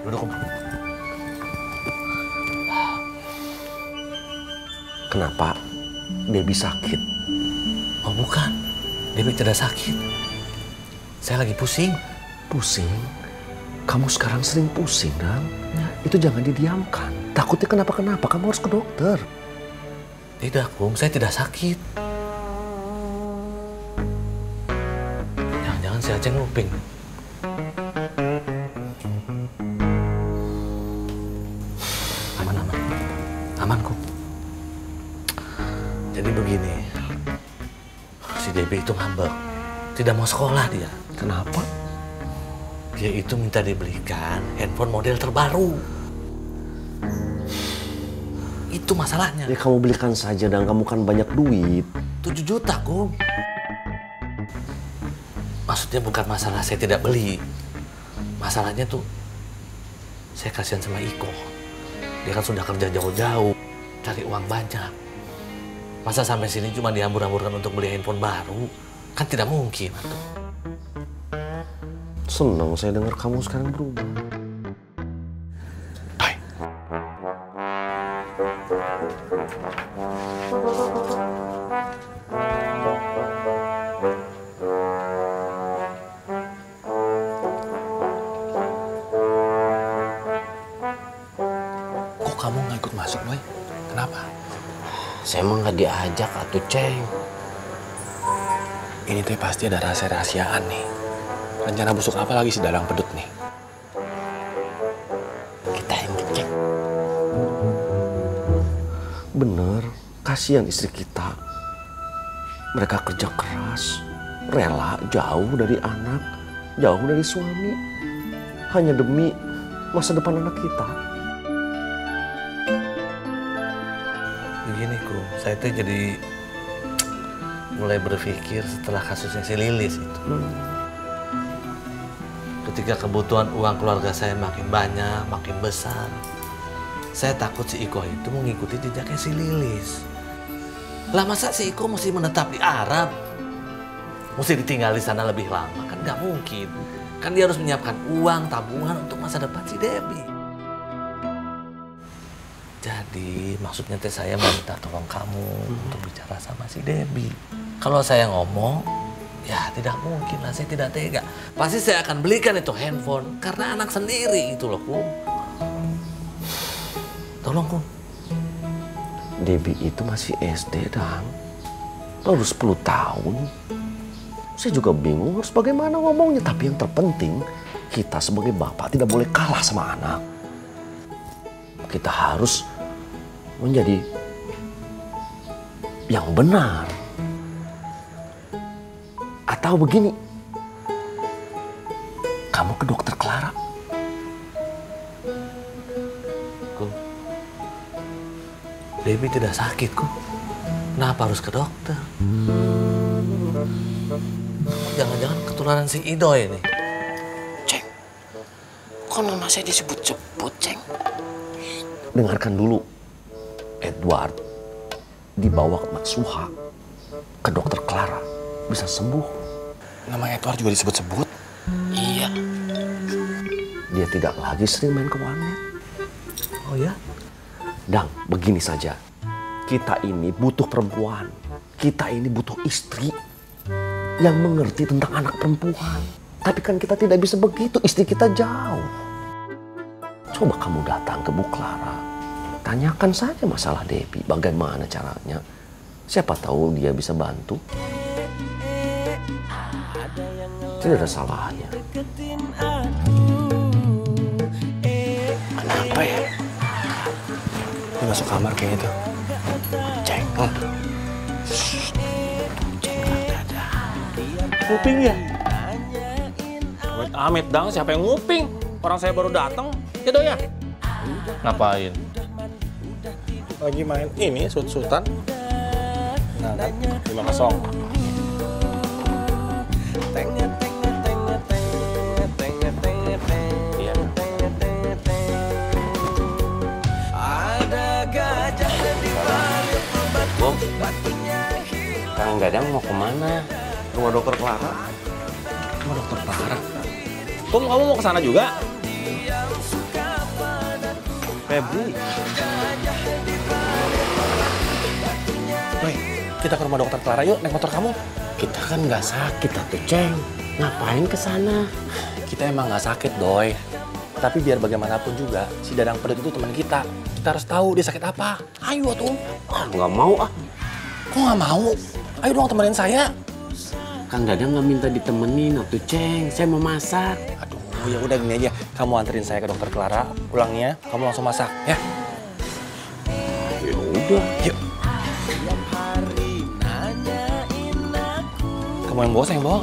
Duduk, Om. Kenapa Debbie sakit? Oh bukan, Debbie tidak sakit. Saya lagi pusing. Pusing? Kamu sekarang sering pusing, Dang. Itu jangan didiamkan. Takutnya kenapa-kenapa, kamu harus ke dokter. Tidak, Kum, saya tidak sakit. Jangan-jangan si Aceh nguping. Aman. Aman, Kum. Jadi begini, si Debbie itu ngambek. Tidak mau sekolah dia. Kenapa? Dia itu minta dibelikan handphone model terbaru. Itu masalahnya. Ya kamu belikan saja, dan kamu kan banyak duit. 7 juta, Kum. Maksudnya bukan masalah saya tidak beli. Masalahnya tuh, saya kasihan sama Iko. Dia kan sudah kerja jauh-jauh, cari uang banyak. Masa sampai sini cuma dihambur-hamburkan untuk beli handphone baru? Kan tidak mungkin. Senang saya dengar kamu sekarang berubah. Baik. Kok kamu nggak ikut masuk, Boy? Kenapa? Saya emang nggak diajak, atuh Ceng. Ini tuh pasti ada rahasia-rahasiaan nih. Rencana busuk apa lagi si Dalang Pedut nih? Kita yang cek. Bener, kasihan istri kita. Mereka kerja keras, rela jauh dari anak, jauh dari suami. Hanya demi masa depan anak kita. Begini, Kum, saya tuh jadi mulai berpikir setelah kasusnya si Lilis itu. Ketika kebutuhan uang keluarga saya makin banyak, makin besar, saya takut si Iko itu mengikuti jejaknya si Lilis. Lah masa si Iko mesti menetap di Arab? Mesti ditinggal di sana lebih lama? Kan nggak mungkin. Kan dia harus menyiapkan uang, tabungan untuk masa depan si Debbie. Jadi maksudnya teh saya minta tolong kamu untuk bicara sama si Debbie. Kalau saya ngomong, ya tidak mungkin lah, saya tidak tega. Pasti saya akan belikan itu handphone karena anak sendiri itu loh, Kum. Tolong, Kum. Debbie itu masih SD, Dang. Baru 10 tahun. Saya juga bingung harus bagaimana ngomongnya. Tapi yang terpenting, kita sebagai bapak tidak boleh kalah sama anak. Kita harus menjadi yang benar. Atau begini, kamu ke dokter Clara. Kum, Debbie tidak sakit, Kum. Kenapa harus ke dokter? Jangan-jangan ketularan si Idoy ini. Ceng, kok nama saya disebut-sebut, Ceng? Dengarkan dulu. Edward dibawa ke Matsuha, ke dokter Clara. Bisa sembuh. Nama Edward juga disebut-sebut? Iya. Dia tidak lagi sering main ke warnet. Oh ya? Dang, begini saja. Kita ini butuh perempuan. Kita ini butuh istri yang mengerti tentang anak perempuan. Tapi kan kita tidak bisa begitu. Istri kita jauh. Coba kamu datang ke Bu Clara. Tanyakan saja masalah Debbie. Bagaimana caranya. Siapa tahu dia bisa bantu. Tidak ada salahnya. Kenapa ya? Dia masuk kamar kayak gitu. Ceng. Nguping ya? Amit dang, siapa yang nguping? Orang saya baru datang. Ya dong ya? Ngapain? Lagi main ini, sut-sutan. Nah, kan? 5-0. Iya. Bom, Kang Dadang mau kemana? Rumah dokter Clara. Rumah dokter Clara. Kum, kamu mau ke sana juga? Febri. Doi, kita ke rumah dokter Clara yuk, naik motor kamu. Kita kan nggak sakit atuh, Ceng. Ngapain ke sana? Kita emang nggak sakit, Doi. Tapi biar bagaimanapun juga, si Dadang Pedut itu teman kita. Kita harus tahu dia sakit apa. Ayo tuh. Ah, nggak mau ah. Kok nggak mau? Ayo dong temenin saya. Kang Dadang nggak minta ditemenin atuh, Ceng. Saya mau masak. Aduh, ya udah gini aja. Kamu anterin saya ke dokter Clara. Pulangnya kamu langsung masak, ya? Ya udah. Yuk. Kamu yang bawa, saya yang bawa.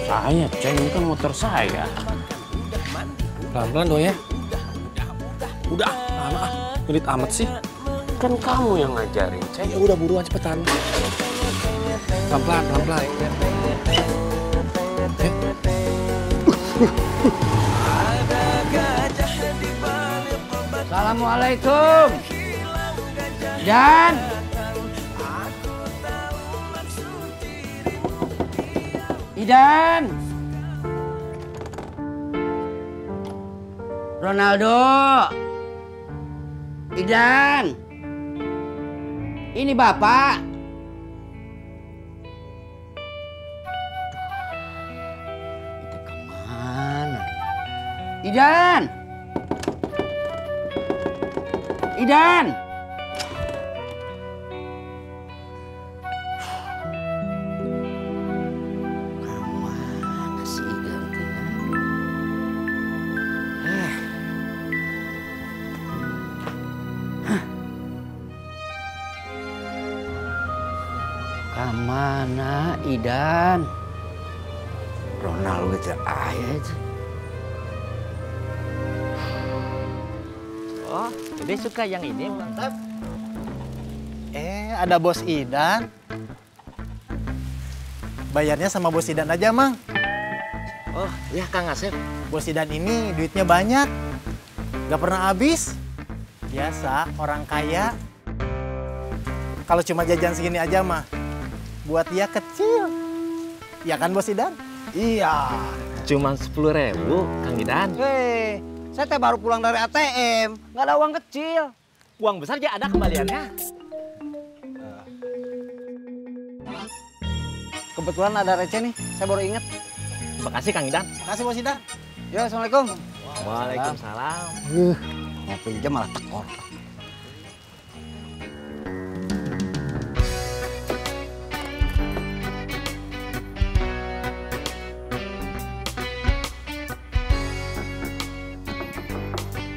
Saya, Ceng. Ini kan motor saya. Pelan-pelan dong ya. Udah, lama ah. Pelit amat sih. Kan kamu yang ngajarin, Ceng. Ya udah buruan cepetan. Pelan-pelan, pelan-pelan. Assalamualaikum. Dan Idan. Ronaldo. Idan. Ini Bapak. Itu kemana? Idan. Idan. Kemana sih Idan? Kemana Idan? Ronaldo gitu aja. Oh, Dede suka yang ini, mantap. Ada Bos Idan. Bayarnya sama Bos Idan aja, Mang. Oh, ya Kang Asep. Bos Idan ini duitnya banyak. Gak pernah habis. Biasa, orang kaya. Kalau cuma jajan segini aja mah, buat dia kecil. Ya kan Bos Idan? Iya. Cuman 10.000, Kang Idan. Hei, saya teh baru pulang dari ATM. Nggak ada uang kecil. Uang besar aja ada kembaliannya. Kebetulan ada receh nih, saya baru inget. Makasih Kang Idan. Makasih Bos Idan. Ya, Assalamualaikum. Waalaikumsalam. Mau pinjam malah tekor.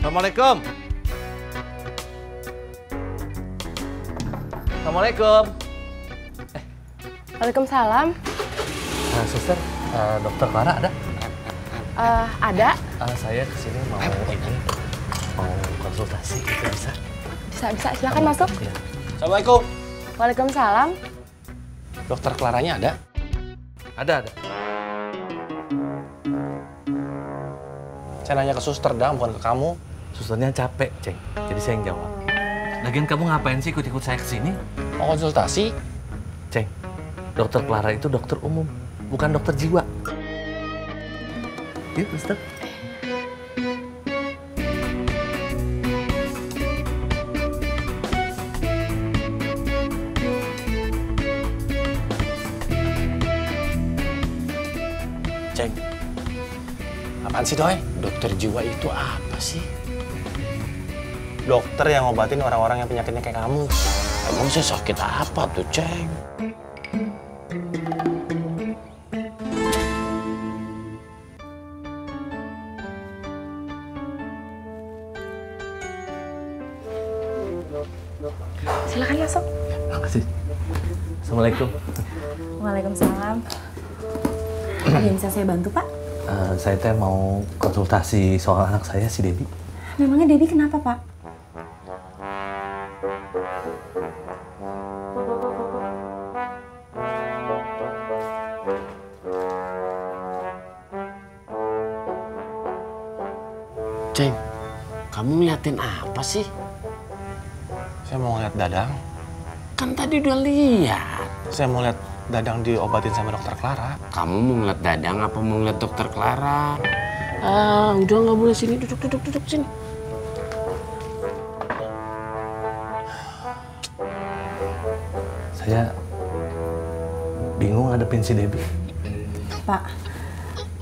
Assalamualaikum. Assalamualaikum. Waalaikumsalam. Suster, dokter Clara ada? Ada? Saya kesini mau konsultasi, gitu bisa? Bisa, silakan masuk. Ya. Assalamualaikum. Waalaikumsalam. Dokter Claranya ada? Ada. Saya nanya ke suster, Dang, bukan ke kamu. Susternya capek, Ceng. Jadi saya yang jawab. Lagian kamu ngapain sih ikut-ikut saya ke sini? Mau konsultasi? Ceng, dokter Clara itu dokter umum, bukan dokter jiwa. Yuk, suster. Ceng, apaan sih, Doi? Dokter jiwa itu apa sih? Dokter yang ngobatin orang-orang yang penyakitnya kayak kamu. Emang saya sakit apa tuh, Ceng? Silakan masuk. Makasih. Assalamualaikum. Waalaikumsalam. Ada yang bisa saya bantu, Pak? Saya teh mau konsultasi soal anak saya, si Debbie. Memangnya Debbie kenapa, Pak? Ceng, kamu ngeliatin apa sih? Saya mau ngeliat Dadang. Kan tadi udah lihat. Saya mau lihat Dadang diobatin sama dokter Clara. Kamu mau ngeliat Dadang apa mau ngeliat dokter Clara? Udah nggak boleh sini, duduk sini. Saya bingung ngadepin si Debbie. Pak,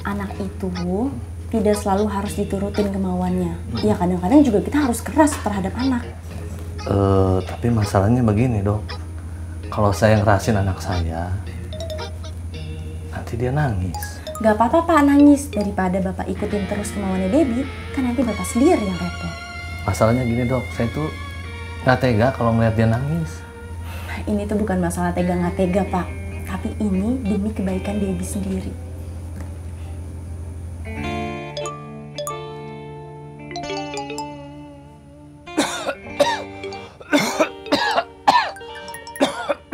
anak itu tidak selalu harus diturutin kemauannya. Ya kadang-kadang juga kita harus keras terhadap anak. Tapi masalahnya begini dok, kalau saya ngerasin anak saya, nanti dia nangis. Gak apa-apa Pak nangis, daripada Bapak ikutin terus kemauannya Debbie, kan nanti Bapak sendiri yang repot. Masalahnya gini dok, saya tuh nggak tega kalau ngeliat dia nangis. Ini tuh bukan masalah tega nggak tega Pak, tapi ini demi kebaikan Debbie sendiri.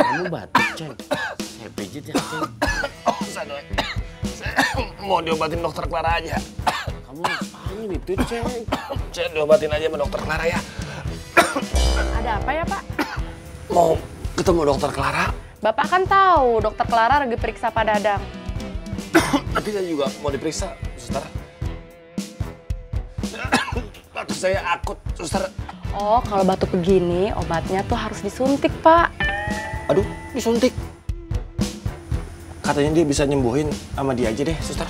Kamu batuk, Ceng. Saya pijit ya, Ceng. Saya mau diobatin dokter Clara aja. Kamu ngapain itu, Ceng? Saya diobatin aja sama dokter Clara ya. Ada apa ya, Pak? Mau ketemu dokter Clara. Bapak kan tahu dokter Clara lagi periksa Pak Dadang. Tapi saya juga mau diperiksa, suster. Batuk saya akut, suster. Oh, kalau batuk begini, obatnya tuh harus disuntik, Pak. Aduh, disuntik. Katanya dia bisa nyembuhin sama dia aja deh, suster.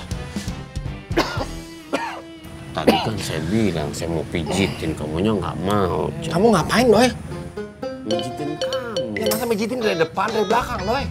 Tadi kan saya bilang saya mau pijitin, kamunya nggak mau, Ceng. Kamu ngapain, Doy? Pijitin kamu. Ya masa pijitin dari depan, dari belakang, Doy?